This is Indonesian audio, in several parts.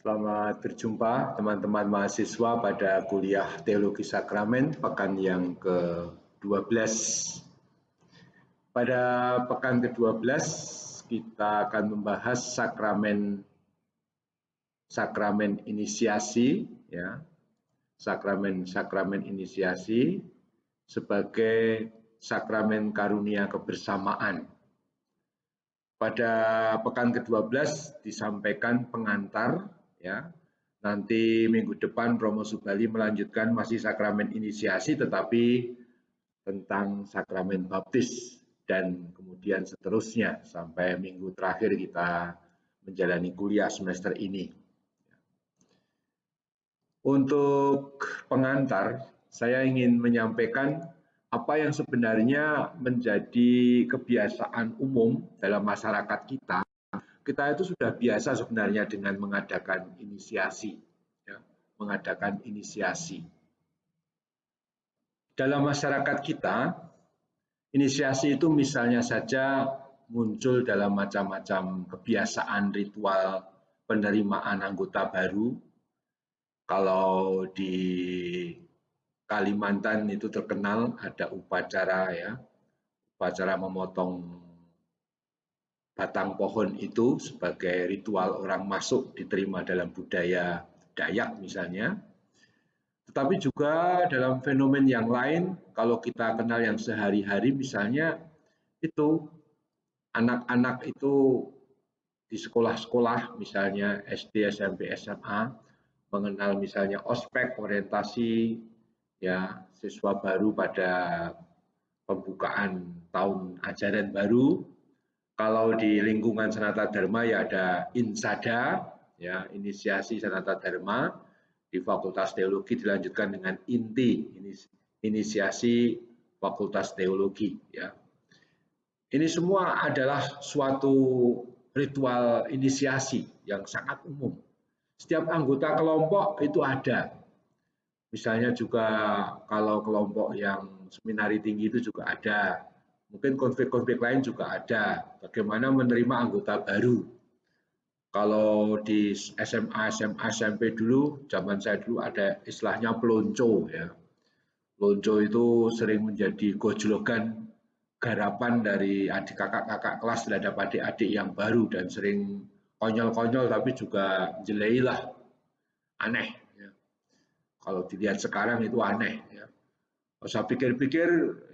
Selamat berjumpa teman-teman mahasiswa pada kuliah Teologi Sakramen pekan yang ke-12. Pada pekan ke-12 kita akan membahas sakramen inisiasi ya. Sakramen inisiasi sebagai sakramen karunia kebersamaan. Pada pekan ke-12 disampaikan pengantar ya. Nanti minggu depan Romo Subali melanjutkan masih sakramen inisiasi tetapi tentang sakramen baptis dan kemudian seterusnya sampai minggu terakhir kita menjalani kuliah semester ini. Untuk pengantar, saya ingin menyampaikan apa yang sebenarnya menjadi kebiasaan umum dalam masyarakat kita. Kita itu sudah biasa sebenarnya dengan mengadakan inisiasi. Ya, mengadakan inisiasi. Dalam masyarakat kita, inisiasi itu misalnya saja muncul dalam macam-macam kebiasaan ritual penerimaan anggota baru. Kalau di Kalimantan itu terkenal ada upacara ya, upacara memotong batang pohon itu sebagai ritual orang masuk diterima dalam budaya Dayak misalnya. Tetapi juga dalam fenomen yang lain, kalau kita kenal yang sehari-hari misalnya itu anak-anak itu di sekolah-sekolah misalnya SD, SMP, SMA mengenal misalnya ospek orientasi ya siswa baru pada pembukaan tahun ajaran baru. Kalau di lingkungan Sanata Dharma ya ada Insada ya inisiasi Sanata Dharma. Di Fakultas Teologi dilanjutkan dengan inti inisiasi Fakultas Teologi ya. Ini semua adalah suatu ritual inisiasi yang sangat umum. Setiap anggota kelompok itu ada. Misalnya juga kalau kelompok yang seminari tinggi itu juga ada. Mungkin konflik-konflik lain juga ada. Bagaimana menerima anggota baru. Kalau di SMA, SMP dulu, zaman saya dulu ada istilahnya pelonco ya. Pelonco itu sering menjadi gojlogan garapan dari adik kakak kelas terhadap adik-adik yang baru dan sering konyol-konyol tapi juga jelailah aneh. Ya. Kalau dilihat sekarang itu aneh. Ya. Kalau saya pikir-pikir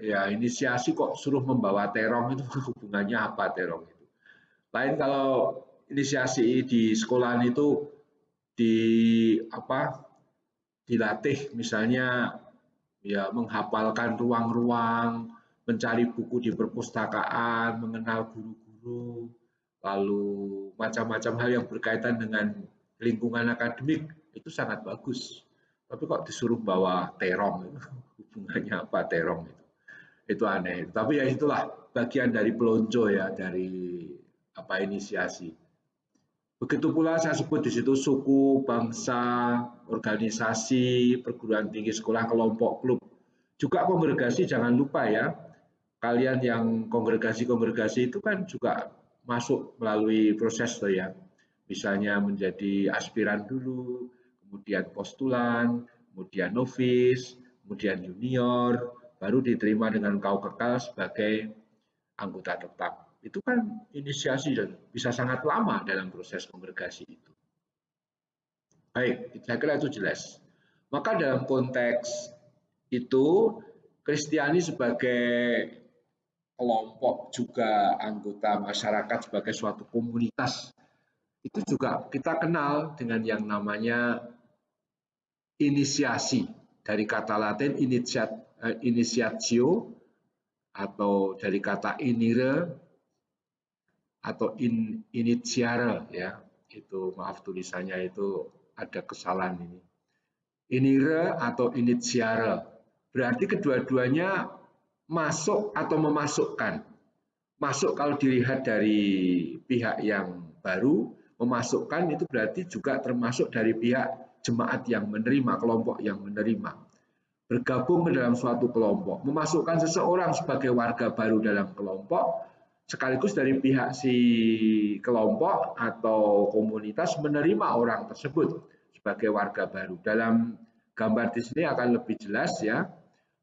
ya inisiasi kok suruh membawa terong itu hubungannya apa terong itu. Lain kalau inisiasi di sekolahan itu dilatih misalnya ya menghafalkan ruang-ruang, mencari buku di perpustakaan, mengenal guru-guru, lalu macam-macam hal yang berkaitan dengan lingkungan akademik itu sangat bagus. Tapi kok disuruh bawa terong, hubungannya apa terong itu? Itu aneh. Tapi ya itulah bagian dari pelonco ya dari inisiasi. Begitu pula saya sebut di situ suku, bangsa, organisasi, perguruan tinggi, sekolah, kelompok, klub. Juga kongregasi jangan lupa ya. Kalian yang kongregasi-kongregasi itu kan juga masuk melalui proses tuh ya. Misalnya menjadi aspiran dulu, kemudian postulan, kemudian novis, kemudian junior, baru diterima dengan kau kekal sebagai anggota tetap. Itu kan inisiasi dan bisa sangat lama dalam proses kongregasi itu. Baik, saya kira itu jelas. Maka dalam konteks itu, Kristiani sebagai kelompok juga anggota masyarakat sebagai suatu komunitas, itu juga kita kenal dengan yang namanya inisiasi. Dari kata Latin initiatio atau dari kata inire atau initiare ya itu maaf tulisannya itu ada kesalahan ini inire atau initiare berarti kedua-duanya masuk atau memasukkan. Masuk kalau dilihat dari pihak yang baru, memasukkan itu berarti juga termasuk dari pihak jemaat yang menerima, kelompok yang menerima. Bergabung ke dalam suatu kelompok, memasukkan seseorang sebagai warga baru dalam kelompok sekaligus dari pihak si kelompok atau komunitas menerima orang tersebut sebagai warga baru. Dalam gambar di sini akan lebih jelas ya,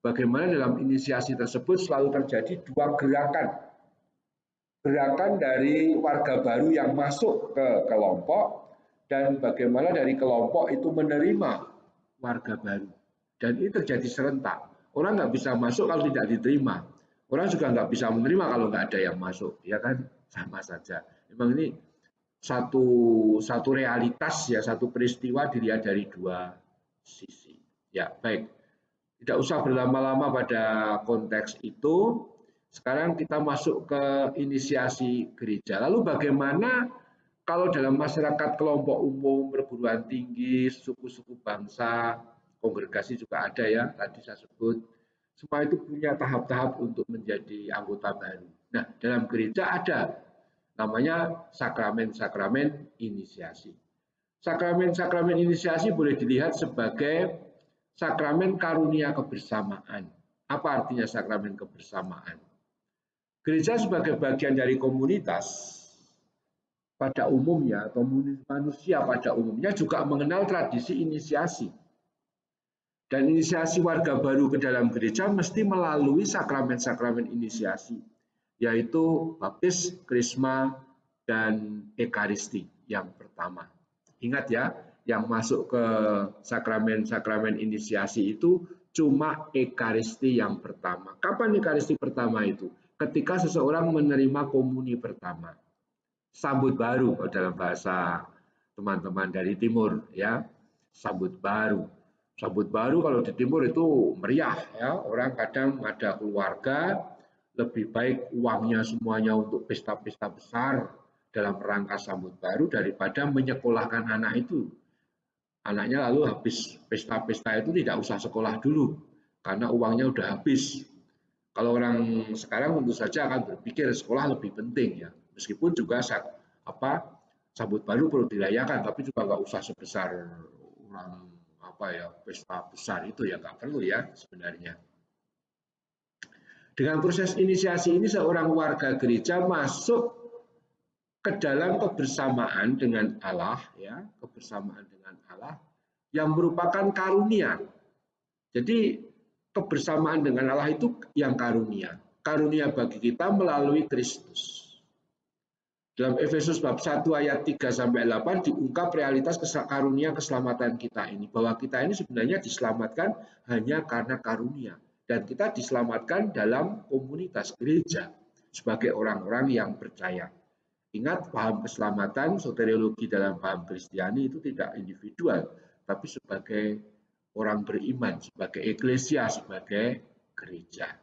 bagaimana dalam inisiasi tersebut selalu terjadi dua gerakan. Gerakan dari warga baru yang masuk ke kelompok dan bagaimana dari kelompok itu menerima warga baru. Dan ini terjadi serentak. Orang nggak bisa masuk kalau tidak diterima. Orang juga nggak bisa menerima kalau nggak ada yang masuk, ya kan? Sama saja. Memang ini satu realitas ya, satu peristiwa dilihat dari dua sisi. Ya, baik. Tidak usah berlama-lama pada konteks itu. Sekarang kita masuk ke inisiasi gereja. Lalu bagaimana kalau dalam masyarakat kelompok umum, perguruan tinggi, suku-suku bangsa, kongregasi juga ada ya, tadi saya sebut. Semua itu punya tahap-tahap untuk menjadi anggota baru. Nah, dalam gereja ada namanya sakramen-sakramen inisiasi. Sakramen-sakramen inisiasi boleh dilihat sebagai sakramen karunia kebersamaan. Apa artinya sakramen kebersamaan? Gereja sebagai bagian dari komunitas pada umumnya, atau manusia pada umumnya juga mengenal tradisi inisiasi. Dan inisiasi warga baru ke dalam gereja mesti melalui sakramen-sakramen inisiasi, yaitu baptis, krisma, dan ekaristi yang pertama. Ingat ya, yang masuk ke sakramen-sakramen inisiasi itu cuma ekaristi yang pertama. Kapan ekaristi pertama itu? Ketika seseorang menerima komuni pertama. Sambut baru dalam bahasa teman-teman dari timur ya. Sambut baru. Sambut baru kalau di timur itu meriah ya. Orang kadang ada keluarga, lebih baik uangnya semuanya untuk pesta-pesta besar dalam rangka sambut baru daripada menyekolahkan anak itu. Anaknya lalu habis pesta-pesta itu tidak usah sekolah dulu karena uangnya udah habis. Kalau orang sekarang tentu saja akan berpikir sekolah lebih penting ya. Meskipun juga sambut baru perlu dirayakan, tapi juga nggak usah sebesar orang pesta besar itu ya, nggak perlu ya sebenarnya. Dengan proses inisiasi ini seorang warga gereja masuk ke dalam kebersamaan dengan Allah ya, kebersamaan dengan Allah yang merupakan karunia. Jadi kebersamaan dengan Allah itu yang karunia. Karunia bagi kita melalui Kristus. Dalam Efesus bab 1 ayat 3 sampai 8 diungkap realitas karunia keselamatan kita ini, bahwa kita ini sebenarnya diselamatkan hanya karena karunia, dan kita diselamatkan dalam komunitas gereja sebagai orang-orang yang percaya. Ingat, paham keselamatan, soteriologi dalam paham Kristiani itu tidak individual, tapi sebagai orang beriman, sebagai eklesia, sebagai gereja.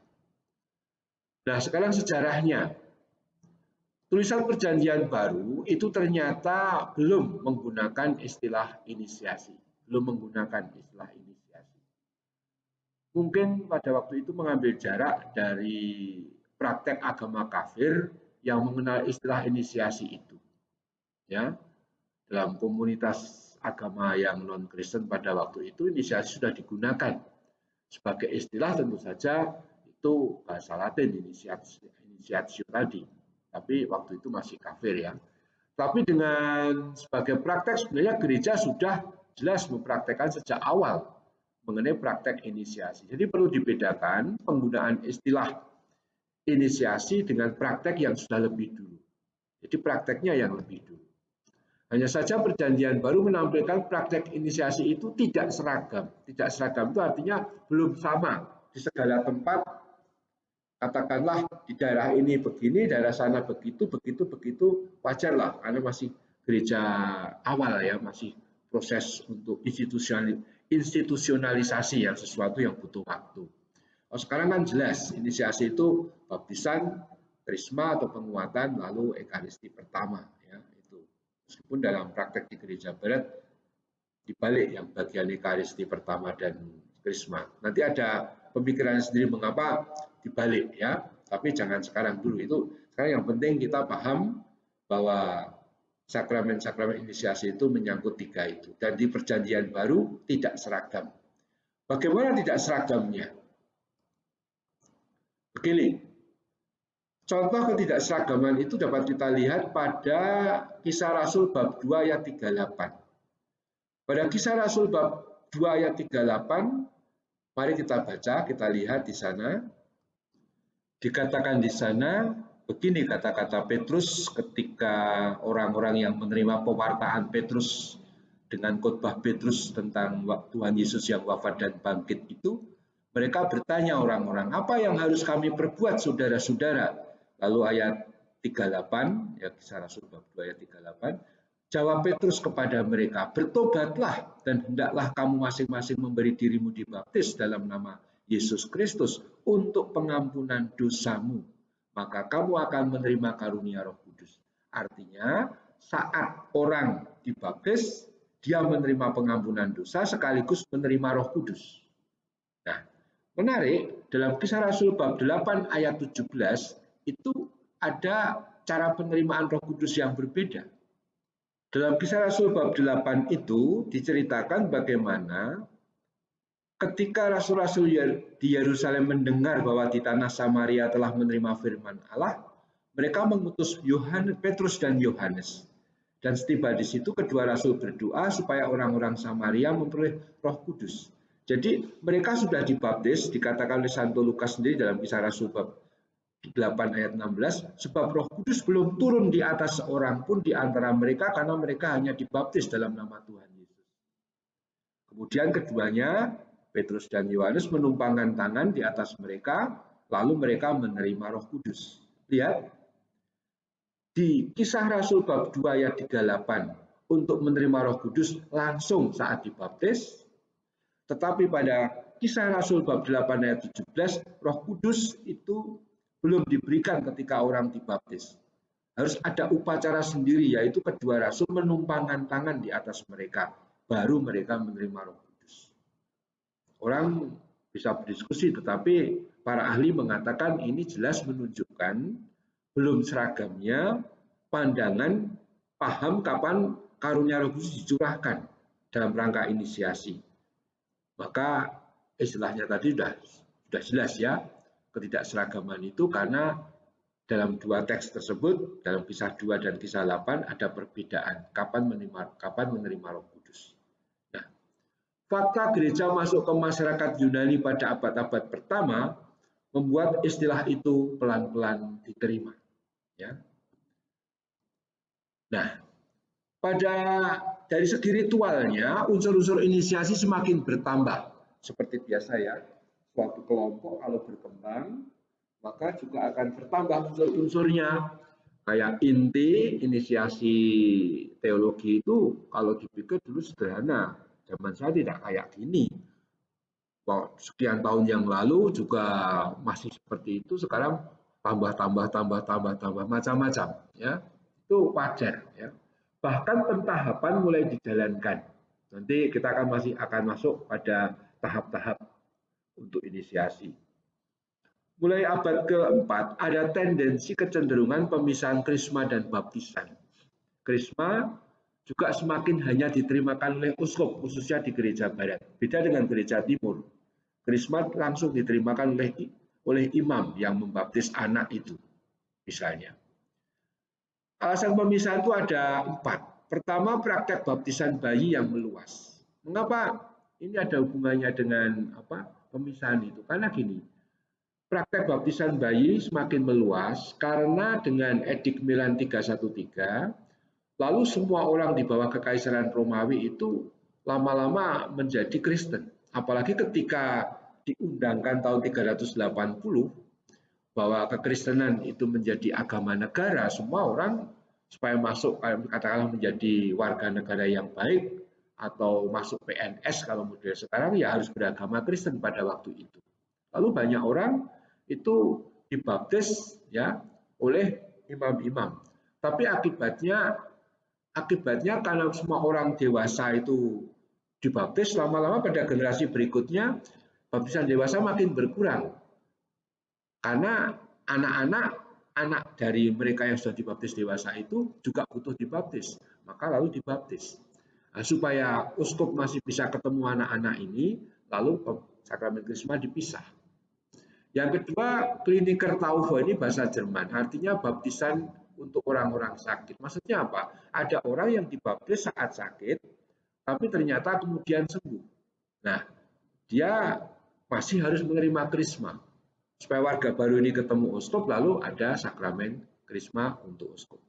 Nah, sekarang sejarahnya. Tulisan Perjanjian Baru itu ternyata belum menggunakan istilah inisiasi. Belum menggunakan istilah inisiasi. Mungkin pada waktu itu mengambil jarak dari praktek agama kafir yang mengenal istilah inisiasi itu. Ya, dalam komunitas agama yang non-Kristen pada waktu itu inisiasi sudah digunakan sebagai istilah, tentu saja itu bahasa Latin initiatio tadi, tapi waktu itu masih kafir ya. Tapi dengan sebagai praktek sebenarnya gereja sudah jelas mempraktekkan sejak awal mengenai praktek inisiasi. Jadi perlu dibedakan penggunaan istilah inisiasi dengan praktek yang sudah lebih dulu. Jadi prakteknya yang lebih dulu. Hanya saja Perjanjian Baru menampilkan praktek inisiasi itu tidak seragam. Tidak seragam itu artinya belum sama di segala tempat. Katakanlah di daerah ini begini, daerah sana begitu, wajarlah karena masih gereja awal ya, masih proses untuk institusionalisasi yang sesuatu yang butuh waktu. Oh, sekarang kan jelas inisiasi itu baptisan, krisma atau penguatan, lalu ekaristi pertama ya itu. Meskipun dalam praktek di gereja barat dibalik yang bagian ekaristi pertama dan krisma. Nanti ada pemikiran sendiri mengapa dibalik ya, tapi jangan sekarang dulu. Itu sekarang yang penting kita paham bahwa sakramen-sakramen inisiasi itu menyangkut tiga itu, dan di Perjanjian Baru tidak seragam. Bagaimana tidak seragamnya? Begini, Contoh ketidakseragaman itu dapat kita lihat pada Kisah Rasul bab 2 ayat 38. Pada Kisah Rasul bab 2 ayat 38, mari kita baca, kita lihat di sana. Dikatakan di sana, begini kata-kata Petrus ketika orang-orang yang menerima pewartaan Petrus dengan khotbah Petrus tentang Tuhan Yesus yang wafat dan bangkit itu, mereka bertanya orang-orang, apa yang harus kami perbuat saudara-saudara? Lalu ayat 38, ya Kisah Rasul bab 2 ayat 38, jawab Petrus kepada mereka, bertobatlah dan hendaklah kamu masing-masing memberi dirimu dibaptis dalam nama Yesus Kristus untuk pengampunan dosamu, maka kamu akan menerima karunia Roh Kudus. Artinya, saat orang dibaptis, dia menerima pengampunan dosa sekaligus menerima Roh Kudus. Nah, menarik, dalam Kisah Rasul bab 8 ayat 17 itu ada cara penerimaan Roh Kudus yang berbeda. Dalam Kisah Rasul bab 8 itu diceritakan bagaimana ketika rasul-rasul di Yerusalem mendengar bahwa di tanah Samaria telah menerima firman Allah, mereka mengutus Petrus dan Yohanes. Dan setiba di situ kedua rasul berdoa supaya orang-orang Samaria memperoleh Roh Kudus. Jadi mereka sudah dibaptis, dikatakan oleh Santo Lukas sendiri dalam Kisah Rasul bab 8 ayat 16, sebab Roh Kudus belum turun di atas seorang pun di antara mereka karena mereka hanya dibaptis dalam nama Tuhan Yesus. Kemudian keduanya, Petrus dan Yohanes menumpangkan tangan di atas mereka, lalu mereka menerima Roh Kudus. Lihat, di Kisah Rasul bab 2 ayat 38, untuk menerima Roh Kudus langsung saat dibaptis, tetapi pada Kisah Rasul bab 8 ayat 17, Roh Kudus itu belum diberikan ketika orang dibaptis. Harus ada upacara sendiri, yaitu kedua rasul menumpangkan tangan di atas mereka, baru mereka menerima Roh Kudus. Orang bisa berdiskusi, tetapi para ahli mengatakan ini jelas menunjukkan belum seragamnya pandangan paham kapan karunia Roh Kudus dicurahkan dalam rangka inisiasi. Maka istilahnya tadi sudah jelas ya, ketidakseragaman itu karena dalam dua teks tersebut, dalam Kisah 2 dan Kisah 8 ada perbedaan kapan menerima Roh Kudus. Nah, fakta gereja masuk ke masyarakat Yunani pada abad-abad pertama membuat istilah itu pelan-pelan diterima. Ya. Nah, dari segi ritualnya, unsur-unsur inisiasi semakin bertambah. Seperti biasa ya, suatu kelompok kalau berkembang, maka juga akan bertambah unsur-unsurnya. Kayak inti inisiasi teologi itu kalau dipikir dulu sederhana. Zaman saya tidak kayak gini. Sekian tahun yang lalu juga masih seperti itu, sekarang tambah macam-macam ya. Itu wajar ya. Bahkan pentahapan mulai dijalankan. Nanti kita akan masuk pada tahap-tahap untuk inisiasi. Mulai abad keempat ada tendensi kecenderungan pemisahan krisma dan baptisan. Krisma juga semakin hanya diterimakan oleh uskup, khususnya di gereja barat. Beda dengan gereja timur. Krisma langsung diterimakan oleh imam yang membaptis anak itu, misalnya. Alasan pemisahan itu ada 4. Pertama, praktek baptisan bayi yang meluas. Mengapa ini ada hubungannya dengan pemisahan itu? Karena gini, praktek baptisan bayi semakin meluas karena dengan Edik Milan 313, lalu semua orang di bawah kekaisaran Romawi itu lama-lama menjadi Kristen. Apalagi ketika diundangkan tahun 380 bahwa kekristenan itu menjadi agama negara, semua orang supaya masuk katakanlah menjadi warga negara yang baik atau masuk PNS kalau model sekarang ya harus beragama Kristen pada waktu itu. Lalu banyak orang itu dibaptis ya oleh imam-imam. Tapi akibatnya karena semua orang dewasa itu dibaptis, lama-lama pada generasi berikutnya baptisan dewasa makin berkurang. Karena anak dari mereka yang sudah dibaptis dewasa itu juga butuh dibaptis, maka lalu dibaptis. Nah, supaya uskup masih bisa ketemu anak-anak ini, lalu sakramen krisma dipisah. Yang kedua, Kliniker Taufe ini bahasa Jerman, artinya baptisan untuk orang-orang sakit. Maksudnya apa? Ada orang yang dibaptis saat sakit, tapi ternyata kemudian sembuh. Nah, dia masih harus menerima krisma. Supaya warga baru ini ketemu uskup, lalu ada sakramen krisma untuk uskup.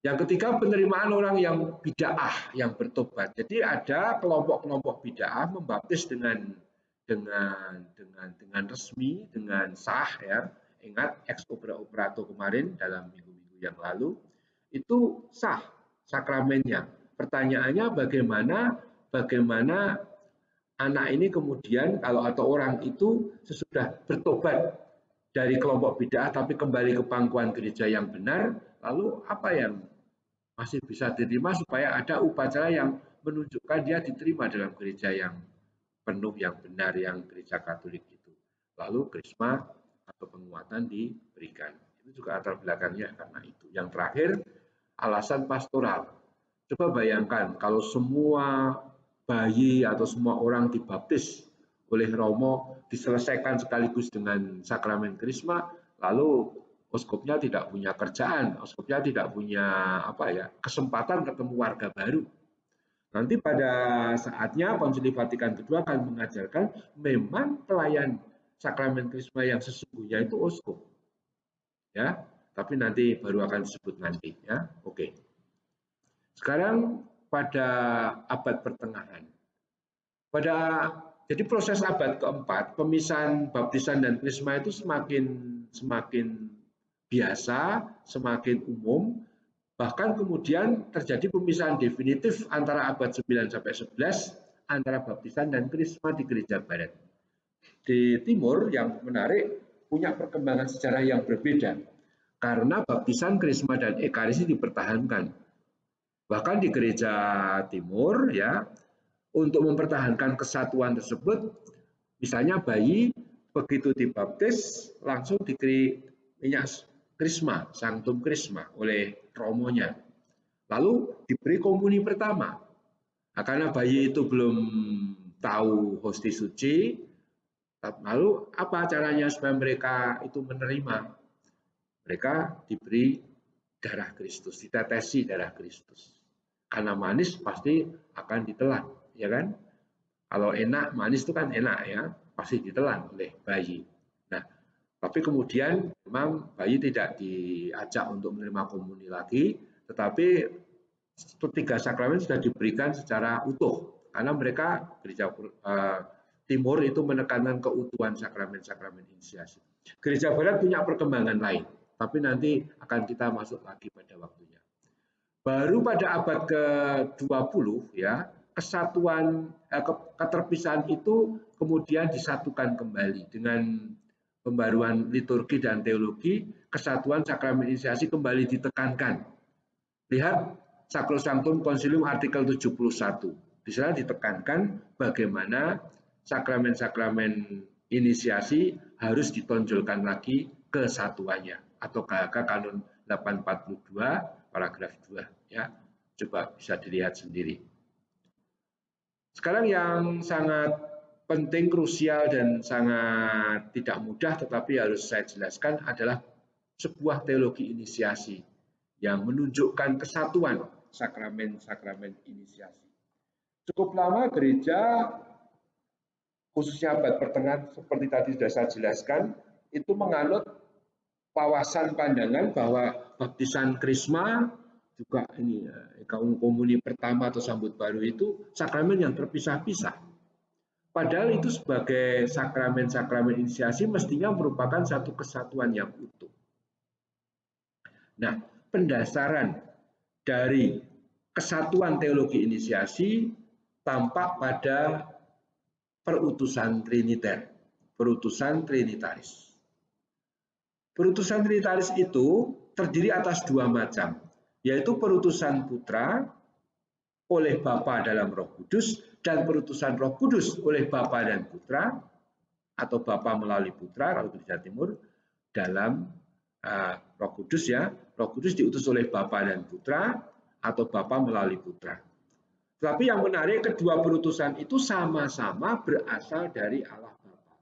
Yang ketiga, penerimaan orang yang bid'ah, yang bertobat. Jadi ada kelompok-kelompok bid'ah membaptis dengan resmi, dengan sah, ya. Ingat ex operato kemarin dalam minggu-minggu yang lalu itu sah sakramennya. Pertanyaannya bagaimana anak ini kemudian atau orang itu sesudah bertobat dari kelompok bid'ah tapi kembali ke pangkuan gereja yang benar, lalu apa yang masih bisa diterima supaya ada upacara yang menunjukkan dia diterima dalam gereja yang penuh, yang benar, yang gereja Katolik itu. Lalu krisma atau penguatan diberikan. Itu juga latar belakangnya karena itu. Yang terakhir, alasan pastoral. Coba bayangkan kalau semua bayi atau semua orang dibaptis oleh Romo diselesaikan sekaligus dengan sakramen krisma, lalu uskupnya tidak punya kerjaan, uskupnya tidak punya kesempatan ketemu warga baru. Nanti pada saatnya Konsili Vatikan II akan mengajarkan memang pelayan sakramen krisma yang sesungguhnya itu uskup. Ya, tapi nanti baru akan disebut nanti, ya. Oke. Sekarang pada abad pertengahan. Jadi proses abad keempat, pemisahan baptisan dan krisma itu semakin biasa, semakin umum. Bahkan kemudian terjadi pemisahan definitif antara abad 9 sampai 11 antara baptisan dan krisma di gereja barat. Di timur yang menarik punya perkembangan sejarah yang berbeda karena baptisan, krisma dan ekaristi dipertahankan. Bahkan di gereja timur ya, untuk mempertahankan kesatuan tersebut, misalnya bayi begitu dibaptis langsung diberi minyak krisma, sanctum krisma oleh romonya. Lalu diberi komuni pertama. Nah, karena bayi itu belum tahu hosti suci, lalu apa caranya supaya mereka itu menerima? Mereka diberi darah Kristus, ditetesi darah Kristus. Karena manis pasti akan ditelan, ya kan? Kalau enak, manis itu kan enak ya, pasti ditelan oleh bayi. Nah, tapi kemudian memang bayi tidak diajak untuk menerima komuni lagi, tetapi ketiga sakramen sudah diberikan secara utuh karena mereka gereja timur itu menekankan keutuhan sakramen-sakramen inisiasi. Gereja barat punya perkembangan lain, tapi nanti akan kita masuk lagi pada waktunya. Baru pada abad ke-20 ya, keterpisahan itu kemudian disatukan kembali dengan pembaruan liturgi dan teologi, kesatuan sakramen inisiasi kembali ditekankan. Lihat Sacrosanctum Concilium artikel 71. Di sana ditekankan bagaimana sakramen-sakramen inisiasi harus ditonjolkan lagi kesatuannya atau KHK Kanon 842 paragraf 2 ya. Coba bisa dilihat sendiri. Sekarang yang sangat penting, krusial dan sangat tidak mudah tetapi harus saya jelaskan adalah sebuah teologi inisiasi yang menunjukkan kesatuan sakramen-sakramen inisiasi. Cukup lama gereja khususnya abad pertengahan seperti tadi sudah saya jelaskan itu menganut wawasan pandangan bahwa baptisan krisma juga ini komuni pertama atau sambut baru itu sakramen yang terpisah-pisah. Padahal itu sebagai sakramen-sakramen inisiasi mestinya merupakan satu kesatuan yang utuh. Nah, pendasaran dari kesatuan teologi inisiasi tampak pada perutusan triniter, perutusan trinitaris. Perutusan trinitaris itu terdiri atas dua macam, yaitu perutusan putra oleh Bapa dalam Roh Kudus dan perutusan Roh Kudus oleh Bapa dan Putra atau Bapa melalui Putra kalau gereja timur dalam Roh Kudus ya. Roh Kudus diutus oleh Bapa dan Putra atau Bapa melalui Putra. Tetapi yang menarik kedua perutusan itu sama-sama berasal dari Allah Bapa.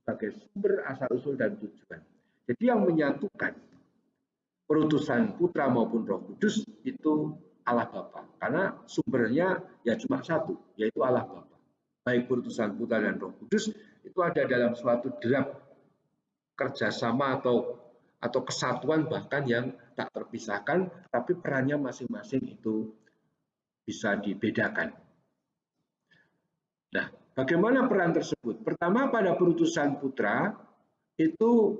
sebagai sumber asal-usul dan tujuan. Jadi yang menyatukan perutusan Putra maupun Roh Kudus itu Allah Bapa. Karena sumbernya ya cuma satu, yaitu Allah Bapa. Baik perutusan Putra dan Roh Kudus itu ada dalam suatu derap kerjasama atau kesatuan bahkan yang tak terpisahkan, tapi perannya masing-masing itu bisa dibedakan. Nah, bagaimana peran tersebut? Pertama, pada perutusan Putra itu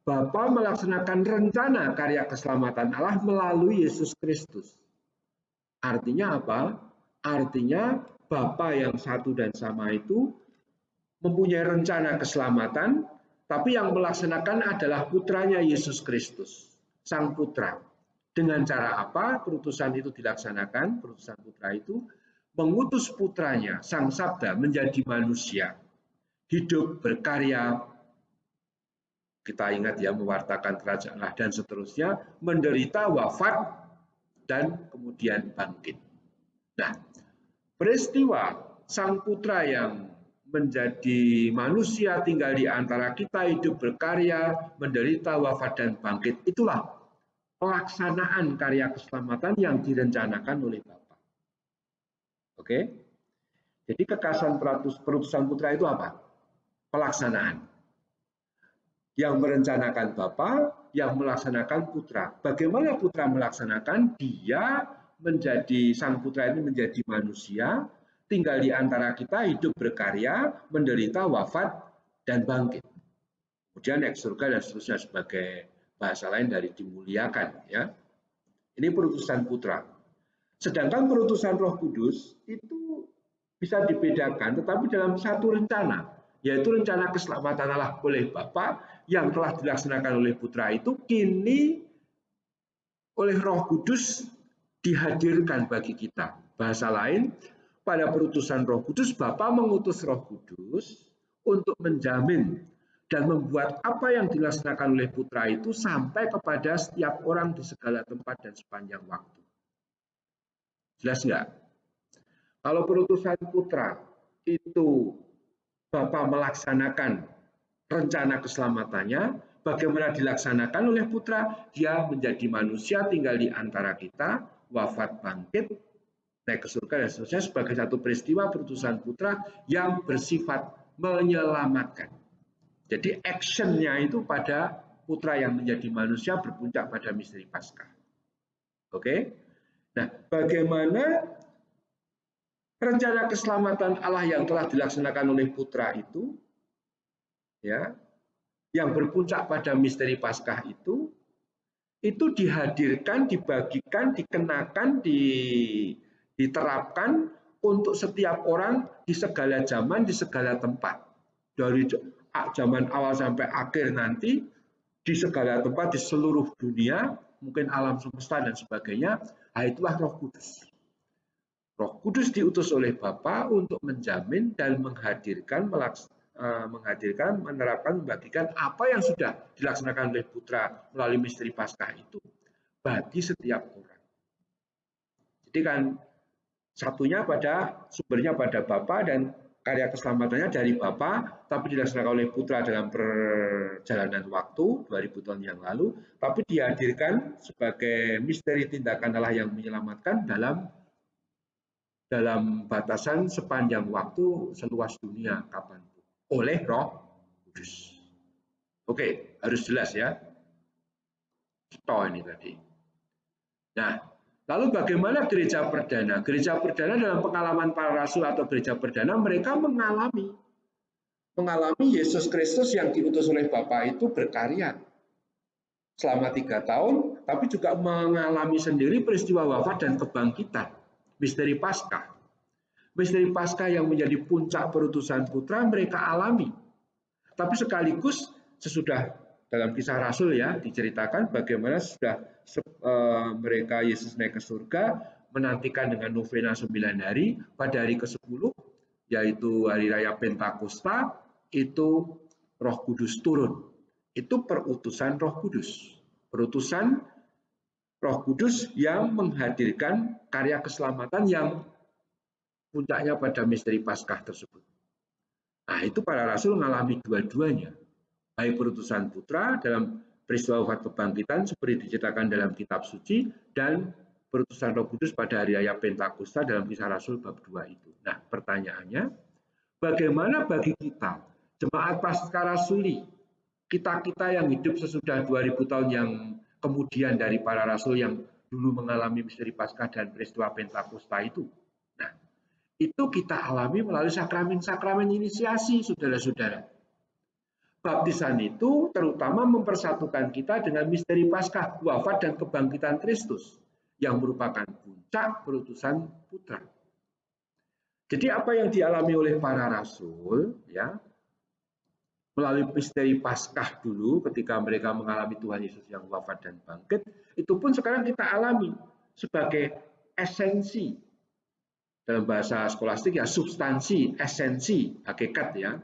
Bapa melaksanakan rencana karya keselamatan Allah melalui Yesus Kristus. Artinya apa? Artinya Bapa yang satu dan sama itu mempunyai rencana keselamatan, tapi yang melaksanakan adalah putranya Yesus Kristus, Sang Putra. Dengan cara apa perutusan itu dilaksanakan? Perutusan Putra itu mengutus putranya, Sang Sabda, menjadi manusia, hidup, berkarya, kita ingat ya, mewartakan kerajaan Allah dan seterusnya, menderita, wafat, dan kemudian bangkit. Nah, peristiwa Sang Putra yang menjadi manusia tinggal di antara kita, hidup, berkarya, menderita, wafat, dan bangkit, itulah pelaksanaan karya keselamatan yang direncanakan oleh Bapa. Oke? Jadi kekasan perutusan Putra itu apa? Pelaksanaan. Yang merencanakan Bapa, yang melaksanakan Putra. Bagaimana Putra melaksanakan? Dia menjadi Sang Putra ini menjadi manusia, tinggal di antara kita, hidup, berkarya, menderita, wafat, dan bangkit. Kemudian naik surga dan seterusnya sebagai bahasa lain dari dimuliakan. Ya, ini perutusan Putra. Sedangkan perutusan Roh Kudus itu bisa dibedakan, tetapi dalam satu rencana, yaitu rencana keselamatan Allah oleh Bapa yang telah dilaksanakan oleh Putra itu kini oleh Roh Kudus dihadirkan bagi kita. Bahasa lain, pada perutusan Roh Kudus, Bapa mengutus Roh Kudus untuk menjamin dan membuat apa yang dilaksanakan oleh Putra itu sampai kepada setiap orang di segala tempat dan sepanjang waktu. Jelas nggak? Kalau perutusan Putra itu Bapa melaksanakan rencana keselamatannya, bagaimana dilaksanakan oleh Putra? Dia menjadi manusia, tinggal di antara kita, wafat, bangkit, naik ke surga dan seterusnya sebagai satu peristiwa perutusan Putra yang bersifat menyelamatkan. Jadi actionnya itu pada Putra yang menjadi manusia berpuncak pada misteri Paskah. Oke? Nah, bagaimana rencana keselamatan Allah yang telah dilaksanakan oleh Putra itu, ya, yang berpuncak pada misteri Paskah itu dihadirkan, dibagikan, dikenakan, diterapkan untuk setiap orang di segala zaman, di segala tempat. Dari zaman awal sampai akhir nanti, di segala tempat, di seluruh dunia, mungkin alam semesta dan sebagainya, itulah Roh Kudus. Roh Kudus diutus oleh Bapa untuk menjamin dan menghadirkan, menerapkan, membagikan apa yang sudah dilaksanakan oleh Putra melalui misteri Paskah itu bagi setiap orang. Jadi kan satunya sumbernya pada Bapa dan karya keselamatannya dari Bapa, tapi dilaksanakan oleh Putra dalam perjalanan waktu 2000 tahun yang lalu, tapi dihadirkan sebagai misteri tindakan Allah yang menyelamatkan dalam batasan sepanjang waktu seluas dunia kapanpun oleh Roh Kudus. Oke, harus jelas ya. Ini tadi. Nah, lalu bagaimana gereja perdana? Gereja perdana dalam pengalaman para rasul atau gereja perdana, mereka mengalami Yesus Kristus yang diutus oleh Bapa itu berkarya selama 3 tahun, tapi juga mengalami sendiri peristiwa wafat dan kebangkitan, misteri Paskah. Misteri Paskah yang menjadi puncak perutusan Putra mereka alami. Tapi sekaligus sesudah dalam kisah Rasul ya diceritakan bagaimana sudah mereka Yesus naik ke surga, menantikan dengan novena 9 hari, pada hari ke-10 yaitu hari raya Pentakosta itu Roh Kudus turun. Itu perutusan Roh Kudus. Perutusan Roh Kudus yang menghadirkan karya keselamatan yang puncaknya pada misteri Paskah tersebut. Nah, itu para rasul mengalami dua-duanya. Baik perutusan putra dalam peristiwa wafat kebangkitan seperti diceritakan dalam kitab suci, dan perutusan Roh Kudus pada hari raya Pentakosta dalam Kisah Rasul bab 2 itu. Nah, pertanyaannya, bagaimana bagi kita, jemaat Paskah Rasuli, kita-kita yang hidup sesudah 2000 tahun yang kemudian dari para rasul yang dulu mengalami misteri Paskah dan peristiwa Pentakosta itu? Nah, itu kita alami melalui sakramen-sakramen inisiasi, saudara-saudara. Baptisan itu terutama mempersatukan kita dengan misteri Paskah, wafat dan kebangkitan Kristus, yang merupakan puncak perutusan putra. Jadi apa yang dialami oleh para rasul, ya, melalui misteri Paskah dulu ketika mereka mengalami Tuhan Yesus yang wafat dan bangkit, itu pun sekarang kita alami sebagai esensi, dalam bahasa skolastik ya, substansi, esensi, hakikat ya,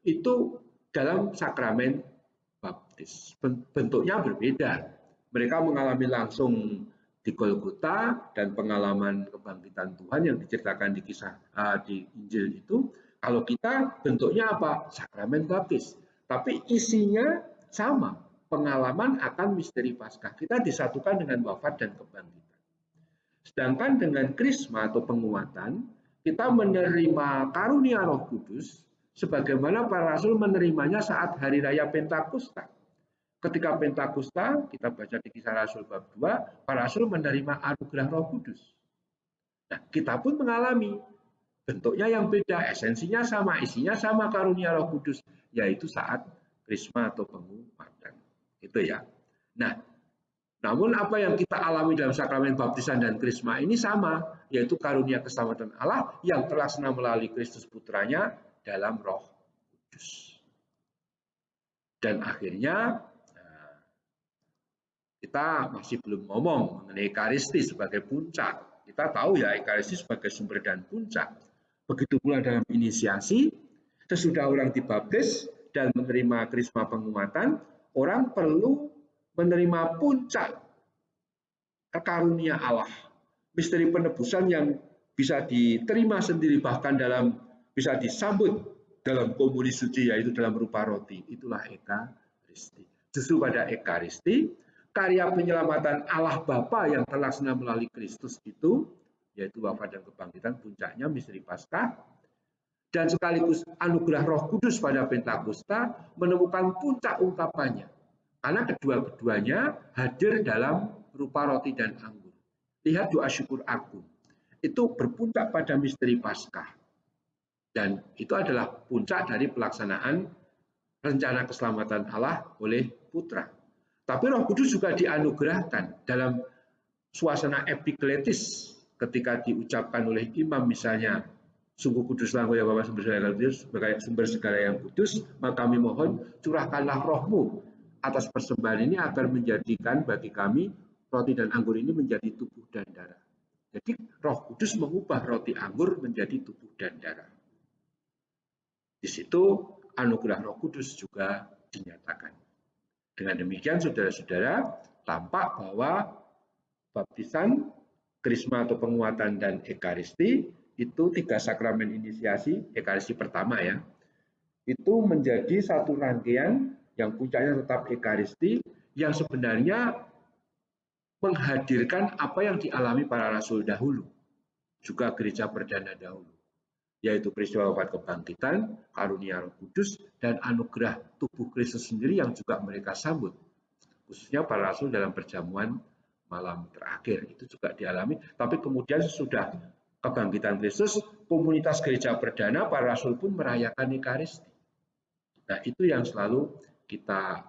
itu dalam sakramen baptis. Bentuknya berbeda. Mereka mengalami langsung di Golgota, dan pengalaman kebangkitan Tuhan yang diceritakan di kisah di Injil itu. Kalau kita bentuknya apa? Sakramen baptis. Tapi isinya sama, pengalaman akan misteri Paskah. Kita disatukan dengan wafat dan kebangkitan. Sedangkan dengan krisma atau penguatan, kita menerima karunia Roh Kudus sebagaimana para rasul menerimanya saat hari raya Pentakosta. Ketika Pentakosta, kita baca di Kisah Rasul bab 2, para rasul menerima anugerah Roh Kudus. Nah, kita pun mengalami bentuknya yang beda, esensinya sama, isinya sama karunia Roh Kudus, yaitu saat krisma atau penguatan. Itu ya. Nah, namun apa yang kita alami dalam sakramen baptisan dan krisma ini sama, yaitu karunia keselamatan Allah yang terlaksana melalui Kristus Putranya dalam Roh Kudus. Dan akhirnya kita masih belum ngomong mengenai Ekaristi sebagai puncak. Kita tahu ya Ekaristi sebagai sumber dan puncak. Begitu pula dalam inisiasi, sesudah orang dibaptis dan menerima krisma penguatan, orang perlu menerima puncak karunia Allah, misteri penebusan yang bisa diterima sendiri, bahkan bisa disambut dalam komuni suci, yaitu dalam rupa roti. Itulah Ekaristi. Justru pada Ekaristi, karya penyelamatan Allah Bapa yang terlaksana melalui Kristus itu, yaitu wafat dan kebangkitan, puncaknya misteri Paskah, dan sekaligus anugerah Roh Kudus pada Pentakosta menemukan puncak ungkapannya. Karena kedua-keduanya hadir dalam rupa roti dan anggur. Lihat doa syukur agung. Itu berpuncak pada misteri Paskah. Dan itu adalah puncak dari pelaksanaan rencana keselamatan Allah oleh Putra. Tapi Roh Kudus juga dianugerahkan dalam suasana epikletis ketika diucapkan oleh imam, misalnya, sungguh kuduslah Engkau ya Bapa, sumber segala yang kudus, maka kami mohon curahkanlah rohmu atas persembahan ini agar menjadikan bagi kami roti dan anggur ini menjadi tubuh dan darah. Jadi Roh Kudus mengubah roti anggur menjadi tubuh dan darah. Di situ anugerah Roh Kudus juga dinyatakan. Dengan demikian saudara-saudara, tampak bahwa baptisan, krisma atau penguatan, dan Ekaristi itu tiga sakramen inisiasi, Ekaristi pertama ya, itu menjadi satu rangkaian yang puncaknya tetap Ekaristi, yang sebenarnya menghadirkan apa yang dialami para rasul dahulu, juga gereja perdana dahulu, yaitu peristiwa wafat kebangkitan, karunia Roh Kudus, dan anugerah tubuh Kristus sendiri yang juga mereka sambut, khususnya para rasul dalam perjamuan malam terakhir itu juga dialami. Tapi kemudian sesudah kebangkitan Kristus, komunitas gereja perdana, para rasul pun merayakan Ekaristi. Nah, itu yang selalu kita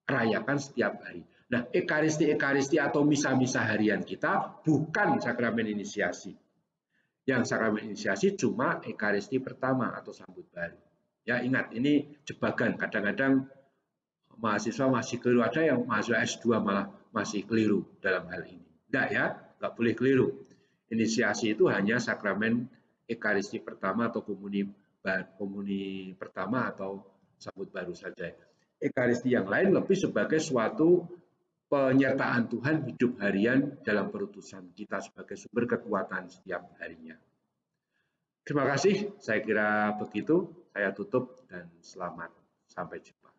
rayakan setiap hari. Nah, Ekaristi atau misa-misa harian kita bukan sakramen inisiasi. Yang sakramen inisiasi cuma Ekaristi pertama atau sambut baru. Ya, ingat, ini jebakan. Kadang-kadang mahasiswa masih keliru, ada yang mahasiswa S2 malah masih keliru dalam hal ini. Enggak ya, enggak boleh keliru. Inisiasi itu hanya sakramen Ekaristi pertama atau komuni pertama atau sambut baru saja. Ekaristi yang lain lebih sebagai suatu penyertaan Tuhan hidup harian dalam perutusan kita sebagai sumber kekuatan setiap harinya. Terima kasih, saya kira begitu. Saya tutup dan selamat. Sampai jumpa.